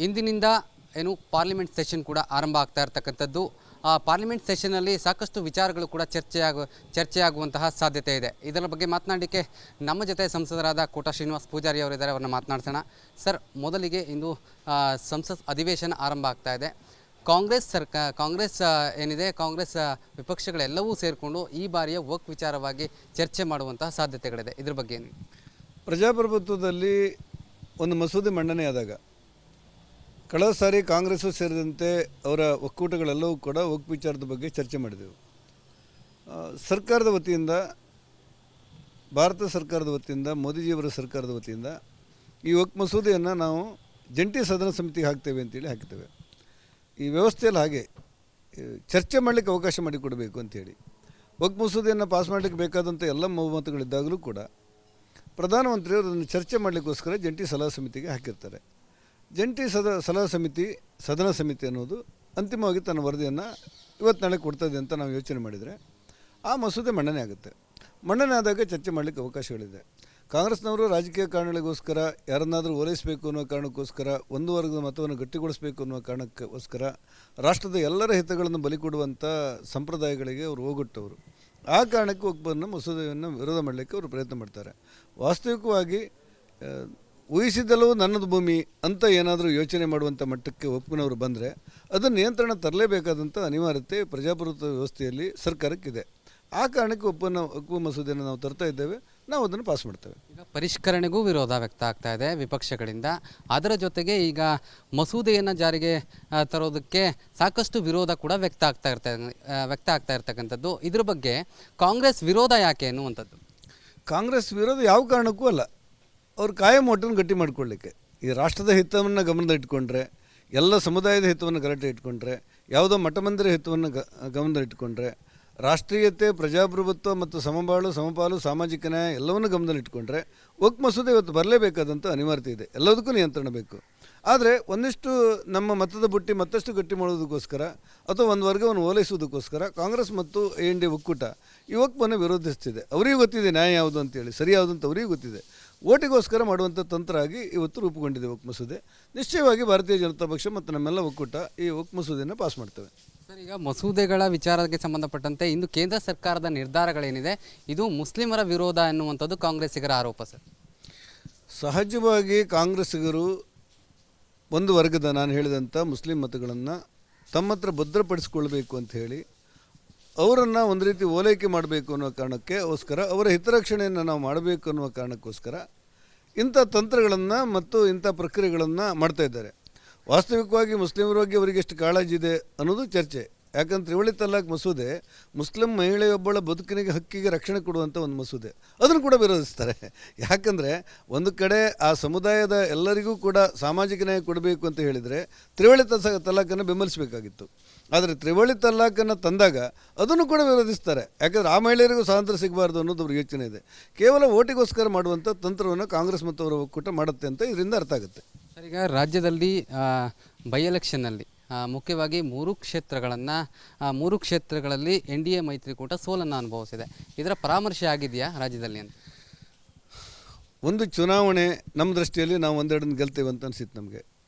ಇಂದಿನಿಂದ ಏನು parliament session ಕೂಡ ಆರಂಭ ಆಗ್ತಾ ಇರತಕ್ಕಂಥದ್ದು. ಪಾರ್ಲಿಮೆಂಟ್ ಸೆಷನ್ನಲ್ಲಿ ಸಾಕಷ್ಟು ವಿಚಾರಗಳು ಕೂಡ ಚರ್ಚೆಯಾಗುವಂತಹ ಸಾಧ್ಯತೆ ಇದೆ. ಇದರ ಬಗ್ಗೆ ಮಾತನಾಡಲಿಕ್ಕೆ ನಮ್ಮ ಜೊತೆ ಸಂಸದರಾದ ಕೋಟಾ ಶ್ರೀನಿವಾಸ್ ಪೂಜಾರಿ ಅವರಿದ್ದಾರೆ, ಅವರನ್ನು ಮಾತನಾಡ್ಸೋಣ. ಸರ್, ಮೊದಲಿಗೆ ಇಂದು ಸಂಸತ್ ಅಧಿವೇಶನ ಆರಂಭ ಆಗ್ತಾ ಇದೆ. ಕಾಂಗ್ರೆಸ್ ಏನಿದೆ, ಕಾಂಗ್ರೆಸ್ ವಿಪಕ್ಷಗಳೆಲ್ಲವೂ ಸೇರಿಕೊಂಡು ಈ ಬಾರಿಯ ವಕ್ ವಿಚಾರವಾಗಿ ಚರ್ಚೆ ಮಾಡುವಂತಹ ಸಾಧ್ಯತೆಗಳಿದೆ. ಇದ್ರ ಬಗ್ಗೆ ಏನು? ಪ್ರಜಾಪ್ರಭುತ್ವದಲ್ಲಿ ಒಂದು ಮಸೂದೆ ಮಂಡನೆಯಾದಾಗ ಕಳೆದ ಸಾರಿ ಕಾಂಗ್ರೆಸ್ಸು ಸೇರಿದಂತೆ ಅವರ ಒಕ್ಕೂಟಗಳೆಲ್ಲವೂ ಕೂಡ ವಕ್ ವಿಚಾರದ ಬಗ್ಗೆ ಚರ್ಚೆ ಮಾಡಿದೆವು. ಸರ್ಕಾರದ ವತಿಯಿಂದ, ಭಾರತ ಸರ್ಕಾರದ ವತಿಯಿಂದ, ಮೋದಿಜಿಯವರ ಸರ್ಕಾರದ ವತಿಯಿಂದ ಈ ವಕ್ ಮಸೂದೆಯನ್ನು ನಾವು ಜಂಟಿ ಸದನ ಸಮಿತಿಗೆ ಹಾಕ್ತೇವೆ ಅಂತೇಳಿ ಹಾಕ್ತೇವೆ. ಈ ವ್ಯವಸ್ಥೆಯಲ್ಲಿ ಹಾಗೆ ಚರ್ಚೆ ಮಾಡಲಿಕ್ಕೆ ಅವಕಾಶ ಮಾಡಿಕೊಡಬೇಕು ಅಂಥೇಳಿ ವಕ್ ಮಸೂದೆಯನ್ನು ಪಾಸ್ ಮಾಡಲಿಕ್ಕೆ ಬೇಕಾದಂಥ ಎಲ್ಲ ಬಹುಮತಗಳಿದ್ದಾಗಲೂ ಕೂಡ ಪ್ರಧಾನಮಂತ್ರಿಯವರು ಅದನ್ನು ಚರ್ಚೆ ಮಾಡಲಿಕ್ಕೋಸ್ಕರ ಜಂಟಿ ಸಲಹಾ ಸಮಿತಿಗೆ ಹಾಕಿರ್ತಾರೆ. ಜಂಟಿ ಸದನ ಸಮಿತಿ ಅನ್ನೋದು ಅಂತಿಮವಾಗಿ ತನ್ನ ವರದಿಯನ್ನು ಇವತ್ತು ನಾಳೆ ಕೊಡ್ತದೆ ಅಂತ ನಾವು ಯೋಚನೆ ಮಾಡಿದರೆ ಆ ಮಸೂದೆ ಮಂಡನೆ ಆಗುತ್ತೆ. ಮಂಡನೆ ಆದಾಗ ಚರ್ಚೆ ಮಾಡಲಿಕ್ಕೆ ಅವಕಾಶಗಳಿದೆ. ಕಾಂಗ್ರೆಸ್ನವರು ರಾಜಕೀಯ ಕಾರಣಗಳಿಗೋಸ್ಕರ ಯಾರನ್ನಾದರೂ ಓಲೈಸಬೇಕು ಅನ್ನೋ ಕಾರಣಕ್ಕೋಸ್ಕರ, ಒಂದು ವರ್ಗದ ಮತವನ್ನು ಗಟ್ಟಿಗೊಳಿಸಬೇಕು ಅನ್ನುವ ಕಾರಣಕ್ಕೋಸ್ಕರ ರಾಷ್ಟ್ರದ ಎಲ್ಲರ ಹಿತಗಳನ್ನು ಬಲಿ ಕೊಡುವಂಥ ಸಂಪ್ರದಾಯಗಳಿಗೆ ಅವರು ಹೋಗೊಟ್ಟವರು. ಆ ಕಾರಣಕ್ಕೆ ಒಪ್ಪನ್ನು ಮಸೂದೆಯನ್ನು ವಿರೋಧ ಮಾಡಲಿಕ್ಕೆ ಅವರು ಪ್ರಯತ್ನ ಮಾಡ್ತಾರೆ. ವಾಸ್ತವಿಕವಾಗಿ ಊಹಿಸಿದ್ದೆಲ್ಲವೂ ನನ್ನದು ಭೂಮಿ ಅಂತ ಏನಾದರೂ ಯೋಚನೆ ಮಾಡುವಂಥ ಮಟ್ಟಕ್ಕೆ ಒಪ್ಪಿನವರು ಬಂದರೆ ಅದನ್ನು ನಿಯಂತ್ರಣ ತರಲೇಬೇಕಾದಂಥ ಅನಿವಾರ್ಯತೆ ಪ್ರಜಾಪ್ರಭುತ್ವ ವ್ಯವಸ್ಥೆಯಲ್ಲಿ ಸರ್ಕಾರಕ್ಕಿದೆ. ಆ ಕಾರಣಕ್ಕೆ ಒಪ್ಪುವ ಮಸೂದೆಯನ್ನು ನಾವು ತರ್ತಾ ಇದ್ದೇವೆ, ನಾವು ಅದನ್ನು ಪಾಸ್ ಮಾಡ್ತೇವೆ. ಈಗ ಪರಿಷ್ಕರಣೆಗೂ ವಿರೋಧ ವ್ಯಕ್ತ ಆಗ್ತಾ ಇದೆ ವಿಪಕ್ಷಗಳಿಂದ. ಅದರ ಜೊತೆಗೆ ಈಗ ಮಸೂದೆಯನ್ನು ಜಾರಿಗೆ ತರೋದಕ್ಕೆ ಸಾಕಷ್ಟು ವಿರೋಧ ಕೂಡ ವ್ಯಕ್ತ ಆಗ್ತಾ ಇರ್ತಕ್ಕಂಥದ್ದು. ಇದ್ರ ಬಗ್ಗೆ ಕಾಂಗ್ರೆಸ್ ವಿರೋಧ ಯಾಕೆ ಅನ್ನುವಂಥದ್ದು? ಕಾಂಗ್ರೆಸ್ ವಿರೋಧ ಯಾವ ಕಾರಣಕ್ಕೂ ಅಲ್ಲ. ಅವ್ರು ಕಾಯಂ ಒಟ್ಟನ್ನು ಗಟ್ಟಿ ಮಾಡಿಕೊಳ್ಳಿಕ್ಕೆ, ಈ ರಾಷ್ಟ್ರದ ಹಿತವನ್ನು ಗಮನದ ಇಟ್ಕೊಂಡ್ರೆ, ಎಲ್ಲ ಸಮುದಾಯದ ಹಿತವನ್ನು ಗಲಾಟೆ ಇಟ್ಕೊಂಡ್ರೆ, ಯಾವುದೋ ಮಠಮಂದಿರ ಹಿತವನ್ನು ಗಮನದ ಇಟ್ಕೊಂಡ್ರೆ, ರಾಷ್ಟ್ರೀಯತೆ, ಪ್ರಜಾಪ್ರಭುತ್ವ ಮತ್ತು ಸಮಪಾಲು, ಸಾಮಾಜಿಕ ನ್ಯಾಯ ಎಲ್ಲವನ್ನು ಗಮನದಲ್ಲಿಟ್ಕೊಂಡ್ರೆ ವಕ್ ಮಸೂದೆ ಇವತ್ತು ಬರಲೇಬೇಕಾದಂಥ ಅನಿವಾರ್ಯತೆ ಇದೆ. ಎಲ್ಲದಕ್ಕೂ ನಿಯಂತ್ರಣ ಬೇಕು. ಆದರೆ ಒಂದಿಷ್ಟು ನಮ್ಮ ಮತದ ಬುಟ್ಟಿ ಮತ್ತಷ್ಟು ಗಟ್ಟಿ ಮಾಡೋದಕ್ಕೋಸ್ಕರ ಅಥವಾ ಒಂದು ವರ್ಗವನ್ನು ಓಲೈಸುವುದಕ್ಕೋಸ್ಕರ ಕಾಂಗ್ರೆಸ್ ಮತ್ತು AND ಒಕ್ಕೂಟ ಈ ವಕ್ಫನ್ನು ವಿರೋಧಿಸ್ತಿದೆ. ಅವರಿಗೂ ಗೊತ್ತಿದೆ ನ್ಯಾಯ ಯಾವುದು ಅಂತೇಳಿ, ಸರಿ ಯಾವುದು ಅಂತ ಅವರಿಗೂ ಗೊತ್ತಿದೆ. ಓಟಿಗೋಸ್ಕರ ಮಾಡುವಂಥ ತಂತ್ರ ಆಗಿ ಇವತ್ತು ರೂಪುಗೊಂಡಿದೆ ವಕ್ ಮಸೂದೆ. ನಿಶ್ಚಯವಾಗಿ ಭಾರತೀಯ ಜನತಾ ಪಕ್ಷ ಮತ್ತು ನಮ್ಮೆಲ್ಲ ಒಕ್ಕೂಟ ಈ ವಕ್ ಮಸೂದೆಯನ್ನು ಪಾಸ್ ಮಾಡ್ತೇವೆ. ಸರ್, ಈಗ ಮಸೂದೆಗಳ ವಿಚಾರಕ್ಕೆ ಸಂಬಂಧಪಟ್ಟಂತೆ ಇಂದು ಕೇಂದ್ರ ಸರ್ಕಾರದ ನಿರ್ಧಾರಗಳೇನಿದೆ ಇದು ಮುಸ್ಲಿಮರ ವಿರೋಧ ಎನ್ನುವಂಥದ್ದು ಕಾಂಗ್ರೆಸ್ಸಿಗರ ಆರೋಪ. ಸರ್, ಸಹಜವಾಗಿ ಕಾಂಗ್ರೆಸ್ಸಿಗರು ಒಂದು ವರ್ಗದ, ನಾನು ಹೇಳಿದಂಥ ಮುಸ್ಲಿಂ ಮತಗಳನ್ನು ತಮ್ಮ ಹತ್ರ ಭದ್ರಪಡಿಸಿಕೊಳ್ಬೇಕು ಅಂತ ಹೇಳಿ ಅವರನ್ನು ಒಂದು ರೀತಿ ಓಲೈಕೆ ಮಾಡಬೇಕು ಅನ್ನೋ ಕಾರಣಕ್ಕೋಸ್ಕರ, ಅವರ ಹಿತರಕ್ಷಣೆಯನ್ನು ನಾವು ಮಾಡಬೇಕು ಅನ್ನುವ ಕಾರಣಕ್ಕೋಸ್ಕರ ಇಂಥ ತಂತ್ರಗಳನ್ನು ಮತ್ತು ಇಂಥ ಪ್ರಕ್ರಿಯೆಗಳನ್ನು ಮಾಡ್ತಾ ಇದ್ದಾರೆ. ವಾಸ್ತವಿಕವಾಗಿ ಮುಸ್ಲಿಮರ ಬಗ್ಗೆ ಅವರಿಗೆ ಎಷ್ಟು ಕಾಳಜಿ ಇದೆ ಅನ್ನೋದು ಚರ್ಚೆ. ಯಾಕಂದ್ರೆ ತ್ರಿವಳಿ ತಲಾಖ್ ಮಸೂದೆ ಮುಸ್ಲಿಂ ಮಹಿಳೆಯೊಬ್ಬಳ ಬದುಕಿನಿಗೆ ಹಕ್ಕಿಗೆ ರಕ್ಷಣೆ ಕೊಡುವಂಥ ಒಂದು ಮಸೂದೆ, ಅದನ್ನು ಕೂಡ ವಿರೋಧಿಸ್ತಾರೆ. ಯಾಕಂದರೆ ಒಂದು ಕಡೆ ಆ ಸಮುದಾಯದ ಎಲ್ಲರಿಗೂ ಕೂಡ ಸಾಮಾಜಿಕ ನ್ಯಾಯ ಕೊಡಬೇಕು ಅಂತ ಹೇಳಿದರೆ ತ್ರಿವಳಿ ತಲಾಖನ್ನು ಬೆಂಬಲಿಸಬೇಕಾಗಿತ್ತು. ಆದರೆ ತ್ರಿವಳಿ ತಲಾಖನ್ನು ತಂದಾಗ ಅದನ್ನು ಕೂಡ ವಿರೋಧಿಸ್ತಾರೆ. ಯಾಕಂದರೆ ಆ ಮಹಿಳೆಯರಿಗೂ ಸ್ವಾತಂತ್ರ್ಯ ಸಿಗಬಾರ್ದು ಅನ್ನೋದು ಅವ್ರ ಯೋಚನೆ ಇದೆ. ಕೇವಲ ಓಟಿಗೋಸ್ಕರ ಮಾಡುವಂಥ ತಂತ್ರವನ್ನು ಕಾಂಗ್ರೆಸ್ ಮತ್ತು ಅವರ ಒಕ್ಕೂಟ ಮಾಡುತ್ತೆ ಅಂತ ಇದರಿಂದ ಅರ್ಥ ಆಗುತ್ತೆ. ಸರ್, ಈಗ ರಾಜ್ಯದಲ್ಲಿ ಬೈ ಎಲೆಕ್ಷನ್ನಲ್ಲಿ ಮುಖ್ಯವಾಗಿ ಮೂರು ಕ್ಷೇತ್ರಗಳಲ್ಲಿ NDA ಮೈತ್ರಿಕೂಟ ಸೋಲನ್ನು ಅನುಭವಿಸಿದೆ. ಇದರ ಪರಾಮರ್ಶೆ ಆಗಿದೆಯಾ ರಾಜ್ಯದಲ್ಲಿ ಅಂತ? ಒಂದು ಚುನಾವಣೆ ನಮ್ಮ ದೃಷ್ಟಿಯಲ್ಲಿ ನಾವು ಒಂದೆರಡನ್ನು ಗೆಲ್ತೇವೆ ಅಂತ ಅನಿಸಿತ್ತು ನಮಗೆ.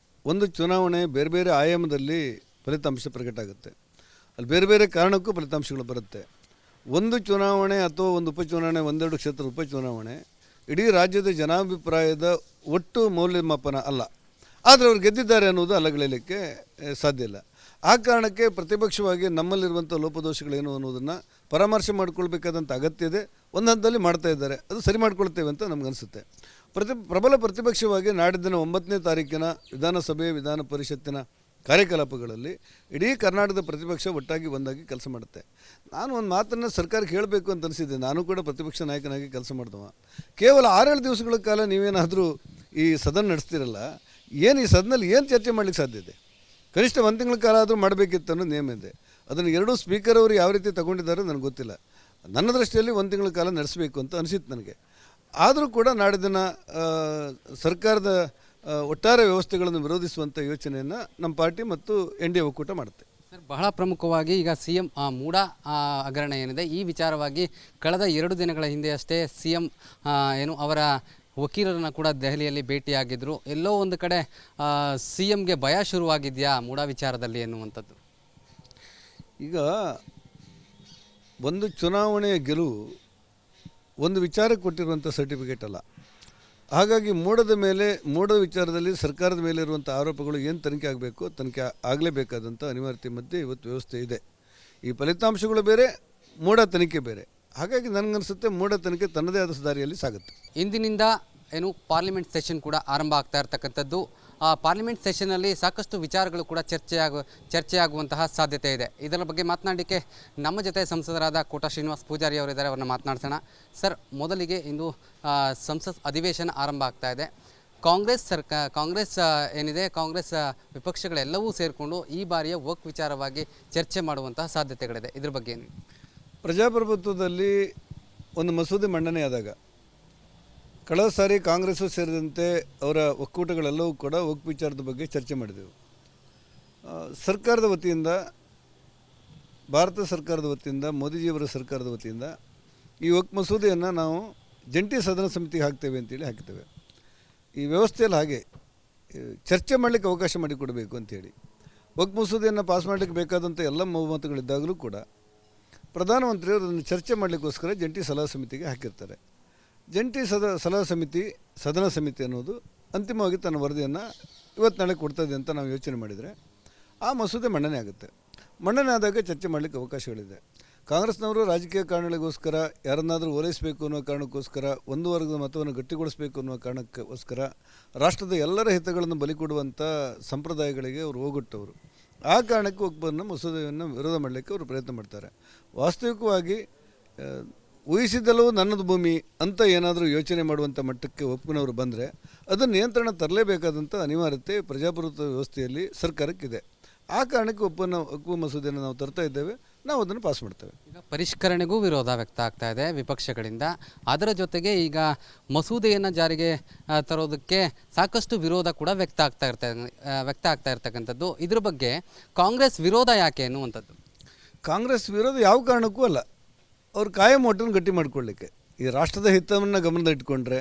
ಒಂದು ಚುನಾವಣೆ ಬೇರೆ ಬೇರೆ ಆಯಾಮದಲ್ಲಿ ಫಲಿತಾಂಶ ಪ್ರಕಟ ಆಗುತ್ತೆ. ಅಲ್ಲಿ ಬೇರೆ ಬೇರೆ ಕಾರಣಕ್ಕೂ ಫಲಿತಾಂಶಗಳು ಬರುತ್ತೆ. ಒಂದು ಚುನಾವಣೆ ಅಥವಾ ಒಂದು ಉಪಚುನಾವಣೆ, ಒಂದೆರಡು ಕ್ಷೇತ್ರ ಉಪಚುನಾವಣೆ ಇಡೀ ರಾಜ್ಯದ ಜನಾಭಿಪ್ರಾಯದ ಒಟ್ಟು ಮೌಲ್ಯಮಾಪನ ಅಲ್ಲ. ಆದರೆ ಅವ್ರು ಗೆದ್ದಿದ್ದಾರೆ ಅನ್ನೋದು ಅಲ್ಲಗಳೆಯಲಿಕ್ಕೆ ಸಾಧ್ಯ ಇಲ್ಲ. ಆ ಕಾರಣಕ್ಕೆ ಪ್ರತಿಪಕ್ಷವಾಗಿ ನಮ್ಮಲ್ಲಿರುವಂಥ ಲೋಪದೋಷಗಳೇನು ಅನ್ನೋದನ್ನು ಪರಾಮರ್ಶೆ ಮಾಡಿಕೊಳ್ಬೇಕಾದಂಥ ಅಗತ್ಯ ಇದೆ. ಒಂದು ಹಂತದಲ್ಲಿ ಮಾಡ್ತಾ ಇದ್ದಾರೆ, ಅದು ಸರಿ ಮಾಡ್ಕೊಳ್ತೇವೆ ಅಂತ ನಮಗನ್ಸುತ್ತೆ. ಪ್ರಬಲ ಪ್ರತಿಪಕ್ಷವಾಗಿ ನಾಡಿದ್ದಿನ 9ನೇ ತಾರೀಕಿನ ವಿಧಾನಸಭೆ ವಿಧಾನ ಪರಿಷತ್ತಿನ ಕಾರ್ಯಕಲಾಪಗಳಲ್ಲಿ ಇಡೀ ಕರ್ನಾಟಕದ ಪ್ರತಿಪಕ್ಷ ಒಟ್ಟಾಗಿ ಒಂದಾಗಿ ಕೆಲಸ ಮಾಡುತ್ತೆ. ನಾನು ಒಂದು ಮಾತನ್ನು ಸರ್ಕಾರಕ್ಕೆ ಹೇಳಬೇಕು ಅಂತ ಅನಿಸಿದ್ದೆ. ನಾನು ಕೂಡ ಪ್ರತಿಪಕ್ಷ ನಾಯಕನಾಗಿ ಕೆಲಸ ಮಾಡಿದವ. ಕೇವಲ 6-7 ದಿವಸಗಳ ಕಾಲ ನೀವೇನಾದರೂ ಈ ಸದನ ನಡೆಸ್ತಿರಲ್ಲ, ಏನು ಈ ಸದನಲ್ಲಿ ಏನು ಚರ್ಚೆ ಮಾಡಲಿಕ್ಕೆ ಸಾಧ್ಯ ಇದೆ? ಕನಿಷ್ಠ 1 ತಿಂಗಳ ಕಾಲ ಆದರೂ ಮಾಡಬೇಕಿತ್ತು ಅನ್ನೋ ನಿಯಮ ಇದೆ. ಅದನ್ನು ಎರಡೂ ಸ್ಪೀಕರ್ ಅವರು ಯಾವ ರೀತಿ ತಗೊಂಡಿದ್ದಾರೆ ನನಗೆ ಗೊತ್ತಿಲ್ಲ. ನನ್ನ ದೃಷ್ಟಿಯಲ್ಲಿ 1 ತಿಂಗಳ ಕಾಲ ನಡೆಸಬೇಕು ಅಂತ ಅನಿಸಿತ್ತು ನನಗೆ. ಆದರೂ ಕೂಡ ನಾಡಿನ ಸರ್ಕಾರದ ಒಟ್ಟಾರೆ ವ್ಯವಸ್ಥೆಗಳನ್ನು ವಿರೋಧಿಸುವಂಥ ಯೋಚನೆಯನ್ನು ನಮ್ಮ ಪಾರ್ಟಿ ಮತ್ತು NDA ಒಕ್ಕೂಟ ಮಾಡುತ್ತೆ. ಸರ್, ಬಹಳ ಪ್ರಮುಖವಾಗಿ ಈಗ CM ಮೂಡಾ ಹಗರಣ ಏನಿದೆ, ಈ ವಿಚಾರವಾಗಿ ಕಳೆದ 2 ದಿನಗಳ ಹಿಂದೆ ಅಷ್ಟೇ CM ಅವರ ವಕೀಲರನ್ನ ಕೂಡ ದೆಹಲಿಯಲ್ಲಿ ಭೇಟಿಯಾಗಿದ್ದರು. ಎಲ್ಲೋ ಒಂದು ಕಡೆ ಸಿ ಎಂಗೆ ಭಯ ಶುರುವಾಗಿದೆಯಾ ಮೂಡಾ ವಿಚಾರದಲ್ಲಿ ಎನ್ನುವಂಥದ್ದು. ಈಗ ಒಂದು ಚುನಾವಣೆಯ ಗೆಲುವು ಒಂದು ವಿಚಾರಕ್ಕೆ ಕೊಟ್ಟಿರುವಂಥ ಸರ್ಟಿಫಿಕೇಟ್ ಅಲ್ಲ. ಹಾಗಾಗಿ ಮೋಡದ ವಿಚಾರದಲ್ಲಿ ಸರ್ಕಾರದ ಮೇಲೆ ಇರುವಂಥ ಆರೋಪಗಳು ಏನು ತನಿಖೆ ಆಗಬೇಕು, ತನಿಖೆ ಆಗಲೇಬೇಕಾದಂಥ ಅನಿವಾರ್ಯತೆ ಮಧ್ಯೆ ಇವತ್ತು ವ್ಯವಸ್ಥೆ ಇದೆ. ಈ ಫಲಿತಾಂಶಗಳು ಬೇರೆ, ಮೋಡ ತನಿಖೆ ಬೇರೆ. ಹಾಗಾಗಿ ನನಗನ್ಸುತ್ತೆ ಮೋಡ ತನಿಖೆ ತನ್ನದೇ ಆದ ದಾರಿಯಲ್ಲಿ ಸಾಗುತ್ತೆ. ಇಂದಿನಿಂದ ಪಾರ್ಲಿಮೆಂಟ್ ಸೆಷನ್ ಕೂಡ ಆರಂಭ ಆಗ್ತಾ ಇರತಕ್ಕಂಥದ್ದು. ಪಾರ್ಲಿಮೆಂಟ್ ಸೆಷನ್ನಲ್ಲಿ ಸಾಕಷ್ಟು ವಿಚಾರಗಳು ಕೂಡ ಚರ್ಚೆಯಾಗುವಂತಹ ಸಾಧ್ಯತೆ ಇದೆ. ಇದರ ಬಗ್ಗೆ ಮಾತನಾಡಲಿಕ್ಕೆ ನಮ್ಮ ಜೊತೆ ಸಂಸದರಾದ ಕೋಟಾ ಶ್ರೀನಿವಾಸ್ ಪೂಜಾರಿ ಅವರಿದ್ದಾರೆ. ಅವರನ್ನು ಮಾತನಾಡ್ಸೋಣ. ಸರ್, ಮೊದಲಿಗೆ ಇಂದು ಸಂಸತ್ ಅಧಿವೇಶನ ಆರಂಭ ಆಗ್ತಾ ಇದೆ. ಕಾಂಗ್ರೆಸ್ ಏನಿದೆ, ಕಾಂಗ್ರೆಸ್ ವಿಪಕ್ಷಗಳೆಲ್ಲವೂ ಸೇರಿಕೊಂಡು ಈ ಬಾರಿಯ ವಕ್ ವಿಚಾರವಾಗಿ ಚರ್ಚೆ ಮಾಡುವಂತಹ ಸಾಧ್ಯತೆಗಳಿದೆ. ಇದ್ರ ಬಗ್ಗೆ ಏನು? ಪ್ರಜಾಪ್ರಭುತ್ವದಲ್ಲಿ ಒಂದು ಮಸೂದೆ ಮಂಡನೆಯಾದಾಗ ಕಳೆದ ಸಾರಿ ಕಾಂಗ್ರೆಸ್ಸು ಸೇರಿದಂತೆ ಅವರ ಒಕ್ಕೂಟಗಳೆಲ್ಲವೂ ಕೂಡ ವಕ್ ವಿಚಾರದ ಬಗ್ಗೆ ಚರ್ಚೆ ಮಾಡಿದೆವು. ಸರ್ಕಾರದ ವತಿಯಿಂದ, ಭಾರತ ಸರ್ಕಾರದ ವತಿಯಿಂದ, ಮೋದಿಜಿಯವರ ಸರ್ಕಾರದ ವತಿಯಿಂದ ಈ ವಕ್ ಮಸೂದೆಯನ್ನು ನಾವು ಜಂಟಿ ಸದನ ಸಮಿತಿಗೆ ಹಾಕ್ತೇವೆ ಅಂತೇಳಿ ಹಾಕ್ತೇವೆ. ಈ ವ್ಯವಸ್ಥೆಯಲ್ಲಿ ಹಾಗೆ ಚರ್ಚೆ ಮಾಡಲಿಕ್ಕೆ ಅವಕಾಶ ಮಾಡಿಕೊಡಬೇಕು ಅಂಥೇಳಿ ವಕ್ ಮಸೂದೆಯನ್ನು ಪಾಸ್ ಮಾಡಲಿಕ್ಕೆ ಬೇಕಾದಂಥ ಎಲ್ಲ ಬಹುಮತಗಳಿದ್ದಾಗಲೂ ಕೂಡ ಪ್ರಧಾನಮಂತ್ರಿಯವರು ಅದನ್ನು ಚರ್ಚೆ ಮಾಡಲಿಕ್ಕೋಸ್ಕರ ಜಂಟಿ ಸಲಹಾ ಸಮಿತಿಗೆ ಹಾಕಿರ್ತಾರೆ. ಜಂಟಿ ಸದನ ಸಮಿತಿ ಅನ್ನೋದು ಅಂತಿಮವಾಗಿ ತನ್ನ ವರದಿಯನ್ನು ಇವತ್ತು ನಾಳೆ ಕೊಡ್ತದೆ ಅಂತ ನಾವು ಯೋಚನೆ ಮಾಡಿದರೆ ಆ ಮಸೂದೆ ಮಂಡನೆ ಆಗುತ್ತೆ. ಮಂಡನೆ ಆದಾಗ ಚರ್ಚೆ ಮಾಡಲಿಕ್ಕೆ ಅವಕಾಶಗಳಿದೆ. ಕಾಂಗ್ರೆಸ್ನವರು ರಾಜಕೀಯ ಕಾರಣಗಳಿಗೋಸ್ಕರ ಯಾರನ್ನಾದರೂ ಓಲೈಸಬೇಕು ಅನ್ನೋ ಕಾರಣಕ್ಕೋಸ್ಕರ, ಒಂದು ವರ್ಗದ ಮತವನ್ನು ಗಟ್ಟಿಗೊಳಿಸಬೇಕು ಅನ್ನೋ ಕಾರಣಕ್ಕೋಸ್ಕರ ರಾಷ್ಟ್ರದ ಎಲ್ಲರ ಹಿತಗಳನ್ನು ಬಲಿ ಕೊಡುವಂಥ ಸಂಪ್ರದಾಯಗಳಿಗೆ ಅವರು ಹೋಗೊಟ್ಟವರು. ಆ ಕಾರಣಕ್ಕೆ ಒಪ್ಪನ್ನು ಮಸೂದೆಯನ್ನು ವಿರೋಧ ಮಾಡಲಿಕ್ಕೆ ಅವರು ಪ್ರಯತ್ನ ಮಾಡ್ತಾರೆ. ವಾಸ್ತವಿಕವಾಗಿ ಊಹಿಸಿದ್ದೆಲ್ಲವೂ ನನ್ನದು ಭೂಮಿ ಅಂತ ಏನಾದರೂ ಯೋಚನೆ ಮಾಡುವಂಥ ಮಟ್ಟಕ್ಕೆ ಒಪ್ಪಿನವರು ಬಂದರೆ ಅದನ್ನು ನಿಯಂತ್ರಣ ತರಲೇಬೇಕಾದಂಥ ಅನಿವಾರ್ಯತೆ ಪ್ರಜಾಪ್ರಭುತ್ವ ವ್ಯವಸ್ಥೆಯಲ್ಲಿ ಸರ್ಕಾರಕ್ಕಿದೆ. ಆ ಕಾರಣಕ್ಕೆ ಒಪ್ಪುವ ಮಸೂದೆಯನ್ನು ನಾವು ತರ್ತಾ ಇದ್ದೇವೆ. ನಾವು ಅದನ್ನು ಪಾಸ್ ಮಾಡ್ತೇವೆ. ಈಗ ಪರಿಷ್ಕರಣೆಗೂ ವಿರೋಧ ವ್ಯಕ್ತ ಆಗ್ತಾ ಇದೆ ವಿಪಕ್ಷಗಳಿಂದ. ಅದರ ಜೊತೆಗೆ ಈಗ ಮಸೂದೆಯನ್ನು ಜಾರಿಗೆ ತರೋದಕ್ಕೆ ಸಾಕಷ್ಟು ವಿರೋಧ ಕೂಡ ವ್ಯಕ್ತ ಆಗ್ತಾ ಇರ್ತಕ್ಕಂಥದ್ದು. ಇದ್ರ ಬಗ್ಗೆ ಕಾಂಗ್ರೆಸ್ ವಿರೋಧ ಯಾಕೆ ಅನ್ನುವಂಥದ್ದು? ಕಾಂಗ್ರೆಸ್ ವಿರೋಧ ಯಾವ ಕಾರಣಕ್ಕೂ ಅಲ್ಲ. ಅವ್ರು ಕಾಯಂ ಒಟ್ಟನ್ನು ಗಟ್ಟಿ ಮಾಡಿಕೊಳ್ಳಿಕ್ಕೆ, ಈ ರಾಷ್ಟ್ರದ ಹಿತವನ್ನು ಗಮನದಲ್ಲಿಟ್ಕೊಂಡ್ರೆ,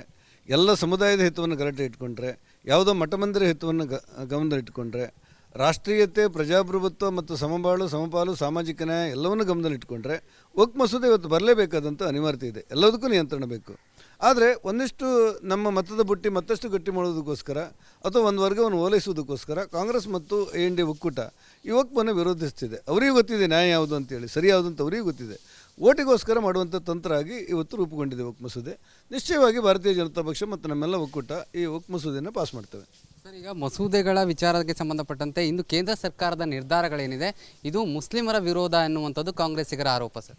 ಎಲ್ಲ ಸಮುದಾಯದ ಹಿತವನ್ನು ಗಲಾಟೆ ಇಟ್ಕೊಂಡ್ರೆ, ಯಾವುದೋ ಮಠಮಂದಿರ ಹಿತವನ್ನು ಗಮನದಲ್ಲಿಟ್ಕೊಂಡ್ರೆ, ರಾಷ್ಟ್ರೀಯತೆ, ಪ್ರಜಾಪ್ರಭುತ್ವ ಮತ್ತು ಸಮಪಾಲು ಸಾಮಾಜಿಕ ನ್ಯಾಯ ಎಲ್ಲವನ್ನೂ ಗಮನದಲ್ಲಿಟ್ಕೊಂಡ್ರೆ ವಕ್ ಮಸೂದೆ ಇವತ್ತು ಬರಲೇಬೇಕಾದಂಥ ಅನಿವಾರ್ಯತೆ ಇದೆ. ಎಲ್ಲದಕ್ಕೂ ನಿಯಂತ್ರಣ ಬೇಕು. ಆದರೆ ಒಂದಿಷ್ಟು ನಮ್ಮ ಮತದ ಬುಟ್ಟಿ ಮತ್ತಷ್ಟು ಗಟ್ಟಿ ಮಾಡೋದಕ್ಕೋಸ್ಕರ ಅಥವಾ ಒಂದು ವರ್ಗವನ್ನು ಓಲೈಸುವುದಕ್ಕೋಸ್ಕರ ಕಾಂಗ್ರೆಸ್ ಮತ್ತು ANDA ಒಕ್ಕೂಟ ಈ ವಕ್ಫನ್ನು ವಿರೋಧಿಸ್ತಿದೆ. ಅವರಿಗೂ ಗೊತ್ತಿದೆ ನ್ಯಾಯ ಯಾವುದು ಅಂತೇಳಿ, ಸರಿ ಯಾವುದು ಅಂತ ಅವರಿಗೂ ಗೊತ್ತಿದೆ. ಓಟಿಗೋಸ್ಕರ ಮಾಡುವಂಥ ತಂತ್ರ ಆಗಿ ಇವತ್ತು ರೂಪುಗೊಂಡಿದೆ ವಕ್ ಮಸೂದೆ. ನಿಶ್ಚಯವಾಗಿ ಭಾರತೀಯ ಜನತಾ ಪಕ್ಷ ಮತ್ತು ನಮ್ಮೆಲ್ಲ ಒಕ್ಕೂಟ ಈ ವಕ್ ಮಸೂದೆಯನ್ನು ಪಾಸ್ ಮಾಡ್ತೇವೆ. ಸರ್, ಈಗ ಮಸೂದೆಗಳ ವಿಚಾರಕ್ಕೆ ಸಂಬಂಧಪಟ್ಟಂತೆ ಇಂದು ಕೇಂದ್ರ ಸರ್ಕಾರದ ನಿರ್ಧಾರಗಳೇನಿದೆ ಇದು ಮುಸ್ಲಿಮರ ವಿರೋಧ ಎನ್ನುವಂಥದ್ದು ಕಾಂಗ್ರೆಸ್ಸಿಗರ ಆರೋಪ. ಸರ್,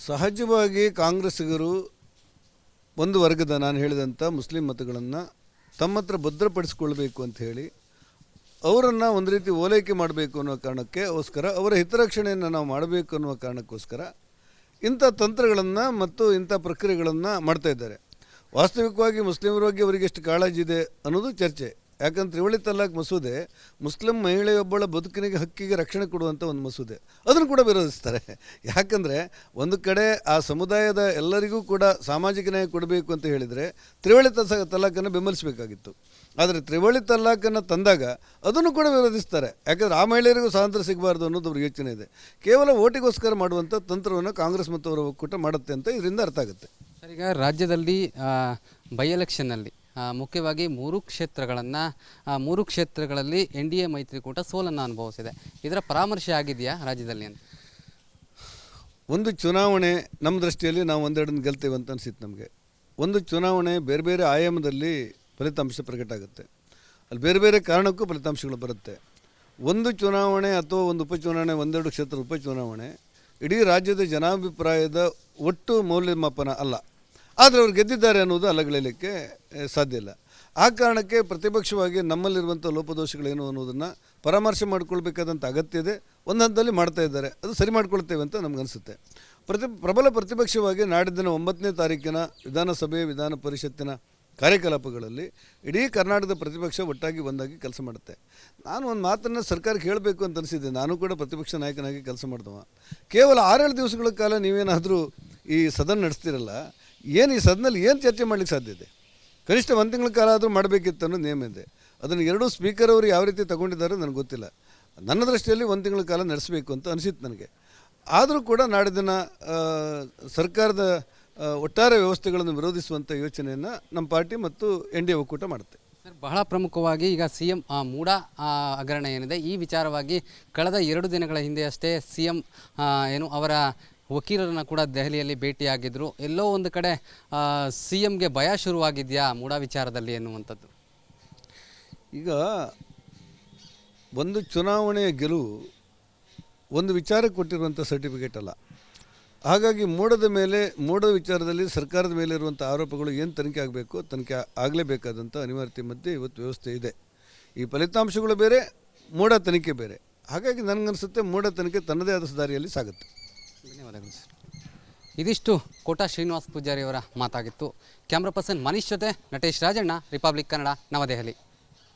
ಸಹಜವಾಗಿ ಕಾಂಗ್ರೆಸ್ಸಿಗರು ಒಂದು ವರ್ಗದ, ನಾನು ಹೇಳಿದಂಥ ಮುಸ್ಲಿಂ ಮತಗಳನ್ನು ತಮ್ಮ ಹತ್ರ ಭದ್ರಪಡಿಸಿಕೊಳ್ಬೇಕು ಅಂತ ಹೇಳಿ ಅವರನ್ನು ಒಂದು ರೀತಿ ಓಲೈಕೆ ಮಾಡಬೇಕು ಅನ್ನೋ ಕಾರಣಕ್ಕೋಸ್ಕರ, ಅವರ ಹಿತರಕ್ಷಣೆಯನ್ನು ನಾವು ಮಾಡಬೇಕು ಅನ್ನುವ ಕಾರಣಕ್ಕೋಸ್ಕರ ಇಂಥ ತಂತ್ರಗಳನ್ನು ಮತ್ತು ಇಂಥ ಪ್ರಕ್ರಿಯೆಗಳನ್ನು ಮಾಡ್ತಾಯಿದ್ದಾರೆ. ವಾಸ್ತವಿಕವಾಗಿ ಮುಸ್ಲಿಮರ ಬಗ್ಗೆ ಅವರಿಗೆ ಎಷ್ಟು ಕಾಳಜಿ ಇದೆ ಅನ್ನೋದು ಚರ್ಚೆ. ಯಾಕಂದ್ರೆ ತ್ರಿವಳಿ ತಲಾಖ್ ಮಸೂದೆ ಮುಸ್ಲಿಂ ಮಹಿಳೆಯೊಬ್ಬಳ ಬದುಕಿನಿಗೆ ಹಕ್ಕಿಗೆ ರಕ್ಷಣೆ ಕೊಡುವಂಥ ಒಂದು ಮಸೂದೆ. ಅದನ್ನು ಕೂಡ ವಿರೋಧಿಸ್ತಾರೆ. ಯಾಕಂದರೆ ಒಂದು ಕಡೆ ಆ ಸಮುದಾಯದ ಎಲ್ಲರಿಗೂ ಕೂಡ ಸಾಮಾಜಿಕ ನ್ಯಾಯ ಕೊಡಬೇಕು ಅಂತ ಹೇಳಿದರೆ ತ್ರಿವಳಿ ತಲಾಖನ್ನು ಬೆಂಬಲಿಸಬೇಕಾಗಿತ್ತು. ಆದರೆ ತ್ರಿವಳಿ ತಲಾಖನ್ನು ತಂದಾಗ ಅದನ್ನು ಕೂಡ ವಿರೋಧಿಸ್ತಾರೆ. ಯಾಕಂದರೆ ಆ ಮಹಿಳೆಯರಿಗೂ ಸ್ವಾತಂತ್ರ್ಯ ಸಿಗಬಾರ್ದು ಅನ್ನೋದು ಅವ್ರ ಯೋಚನೆ ಇದೆ. ಕೇವಲ ಓಟಿಗೋಸ್ಕರ ಮಾಡುವಂಥ ತಂತ್ರವನ್ನು ಕಾಂಗ್ರೆಸ್ ಮತ್ತು ಅವರ ಒಕ್ಕೂಟ ಮಾಡುತ್ತೆ ಅಂತ ಇದರಿಂದ ಅರ್ಥ ಆಗುತ್ತೆ. ಸರ್, ಈಗ ರಾಜ್ಯದಲ್ಲಿ ಬೈ ಎಲೆಕ್ಷನ್ನಲ್ಲಿ ಮುಖ್ಯವಾಗಿ ಮೂರು ಕ್ಷೇತ್ರಗಳಲ್ಲಿ NDA ಮೈತ್ರಿಕೂಟ ಸೋಲನ್ನು ಅನುಭವಿಸಿದೆ. ಇದರ ಪರಾಮರ್ಶೆ ಆಗಿದೆಯಾ ರಾಜ್ಯದಲ್ಲಿ ಅಂತ? ಒಂದು ಚುನಾವಣೆ ನಮ್ಮ ದೃಷ್ಟಿಯಲ್ಲಿ ನಾವು ಒಂದೆರಡನ್ನು ಗೆಲ್ತೇವೆ ಅಂತ ಅನಿಸಿತ್ತು ನಮಗೆ. ಒಂದು ಚುನಾವಣೆ ಬೇರೆ ಬೇರೆ ಆಯಾಮದಲ್ಲಿ ಫಲಿತಾಂಶ ಪ್ರಕಟ ಆಗುತ್ತೆ. ಅಲ್ಲಿ ಬೇರೆ ಬೇರೆ ಕಾರಣಕ್ಕೂ ಫಲಿತಾಂಶಗಳು ಬರುತ್ತೆ. ಒಂದು ಚುನಾವಣೆ ಅಥವಾ ಒಂದು ಉಪಚುನಾವಣೆ, ಒಂದೆರಡು ಕ್ಷೇತ್ರ ಉಪಚುನಾವಣೆ ಇಡೀ ರಾಜ್ಯದ ಜನಾಭಿಪ್ರಾಯದ ಒಟ್ಟು ಮೌಲ್ಯಮಾಪನ ಅಲ್ಲ. ಆದರೆ ಅವ್ರು ಗೆದ್ದಿದ್ದಾರೆ ಅನ್ನೋದು ಅಲ್ಲಗಳೆಯಲಿಕ್ಕೆ ಸಾಧ್ಯ ಇಲ್ಲ. ಆ ಕಾರಣಕ್ಕೆ ಪ್ರತಿಪಕ್ಷವಾಗಿ ನಮ್ಮಲ್ಲಿರುವಂಥ ಲೋಪದೋಷಗಳೇನು ಅನ್ನೋದನ್ನು ಪರಾಮರ್ಶೆ ಮಾಡಿಕೊಳ್ಬೇಕಾದಂಥ ಅಗತ್ಯ ಇದೆ. ಒಂದು ಹಂತದಲ್ಲಿ ಮಾಡ್ತಾ ಇದ್ದಾರೆ, ಅದು ಸರಿ ಮಾಡ್ಕೊಳ್ತೇವೆ ಅಂತ ನಮಗನ್ಸುತ್ತೆ. ಪ್ರಬಲ ಪ್ರತಿಪಕ್ಷವಾಗಿ ನಾಡಿದ್ದಿನ 9ನೇ ತಾರೀಕಿನ ವಿಧಾನಸಭೆ ವಿಧಾನ ಪರಿಷತ್ತಿನ ಕಾರ್ಯಕಲಾಪಗಳಲ್ಲಿ ಇಡೀ ಕರ್ನಾಟಕದ ಪ್ರತಿಪಕ್ಷ ಒಟ್ಟಾಗಿ ಒಂದಾಗಿ ಕೆಲಸ ಮಾಡುತ್ತೆ. ನಾನು ಒಂದು ಮಾತನ್ನು ಸರ್ಕಾರಕ್ಕೆ ಹೇಳಬೇಕು ಅಂತ ಅನಿಸಿದ್ದೆ. ನಾನು ಕೂಡ ಪ್ರತಿಪಕ್ಷ ನಾಯಕನಾಗಿ ಕೆಲಸ ಮಾಡಿದವ. ಕೇವಲ 6-7 ದಿವಸಗಳ ಕಾಲ ನೀವೇನಾದರೂ ಈ ಸದನ ನಡೆಸ್ತಿರಲ್ಲ, ಏನು ಈ ಸದನಲ್ಲಿ ಏನು ಚರ್ಚೆ ಮಾಡಲಿಕ್ಕೆ ಸಾಧ್ಯ ಇದೆ? ಕನಿಷ್ಠ ಒಂದು ತಿಂಗಳ ಕಾಲ ಆದರೂ ಮಾಡಬೇಕಿತ್ತು ಅನ್ನೋ ನಿಯಮ ಇದೆ. ಅದನ್ನು ಎರಡೂ ಸ್ಪೀಕರ್ ಅವರು ಯಾವ ರೀತಿ ತಗೊಂಡಿದ್ದಾರೆ ನನಗೆ ಗೊತ್ತಿಲ್ಲ. ನನ್ನ ದೃಷ್ಟಿಯಲ್ಲಿ ಒಂದು ತಿಂಗಳ ಕಾಲ ನಡೆಸಬೇಕು ಅಂತ ಅನಿಸಿತ್ತು ನನಗೆ. ಆದರೂ ಕೂಡ ನಾಡಿನ ಸರ್ಕಾರದ ಒಟ್ಟಾರೆ ವ್ಯವಸ್ಥೆಗಳನ್ನು ವಿರೋಧಿಸುವಂಥ ಯೋಚನೆಯನ್ನು ನಮ್ಮ ಪಾರ್ಟಿ ಮತ್ತು NDA ಒಕ್ಕೂಟ ಮಾಡುತ್ತೆ. ಸರ್, ಬಹಳ ಪ್ರಮುಖವಾಗಿ ಈಗ CM ಮೂಡಾ ಹಗರಣ ಏನಿದೆ, ಈ ವಿಚಾರವಾಗಿ ಕಳೆದ 2 ದಿನಗಳ ಹಿಂದೆ ಅಷ್ಟೇ CM ಅವರ ವಕೀಲರನ್ನು ಕೂಡ ದೆಹಲಿಯಲ್ಲಿ ಭೇಟಿಯಾಗಿದ್ದರು. ಎಲ್ಲೋ ಒಂದು ಕಡೆ CMಗೆ ಭಯ ಶುರುವಾಗಿದೆಯಾ ಮೂಡಾ ವಿಚಾರದಲ್ಲಿ ಎನ್ನುವಂಥದ್ದು. ಈಗ ಒಂದು ಚುನಾವಣೆಯ ಗೆಲುವು ಒಂದು ವಿಚಾರಕ್ಕೆ ಕೊಟ್ಟಿರುವಂಥ ಸರ್ಟಿಫಿಕೇಟ್ ಅಲ್ಲ. ಹಾಗಾಗಿ ಮೋಡದ ವಿಚಾರದಲ್ಲಿ ಸರ್ಕಾರದ ಮೇಲೆ ಇರುವಂಥ ಆರೋಪಗಳು ಏನು ತನಿಖೆ ಆಗಬೇಕು, ತನಿಖೆ ಆಗಲೇಬೇಕಾದಂಥ ಅನಿವಾರ್ಯತೆ ಮಧ್ಯೆ ಇವತ್ತು ವ್ಯವಸ್ಥೆ ಇದೆ. ಈ ಫಲಿತಾಂಶಗಳು ಬೇರೆ, ಮೋಡ ತನಿಖೆ ಬೇರೆ. ಹಾಗಾಗಿ ನನಗನ್ನಿಸುತ್ತೆ ಮೋಡ ತನಿಖೆ ತನ್ನದೇ ಆದ ದಾರಿಯಲ್ಲಿ ಸಾಗುತ್ತೆ. ಧನ್ಯವಾದಗಳು ಸರ್. ಇದಿಷ್ಟು ಕೋಟಾ ಶ್ರೀನಿವಾಸ್ ಪೂಜಾರಿ ಅವರ ಮಾತಾಗಿತ್ತು. ಕ್ಯಾಮ್ರಾ ಪರ್ಸನ್ ಮನೀಶ್ ಜೊತೆ ನಟೇಶ್ ರಾಜಣ್ಣ, ರಿಪಬ್ಲಿಕ್ ಕನ್ನಡ, ನವದೆಹಲಿ.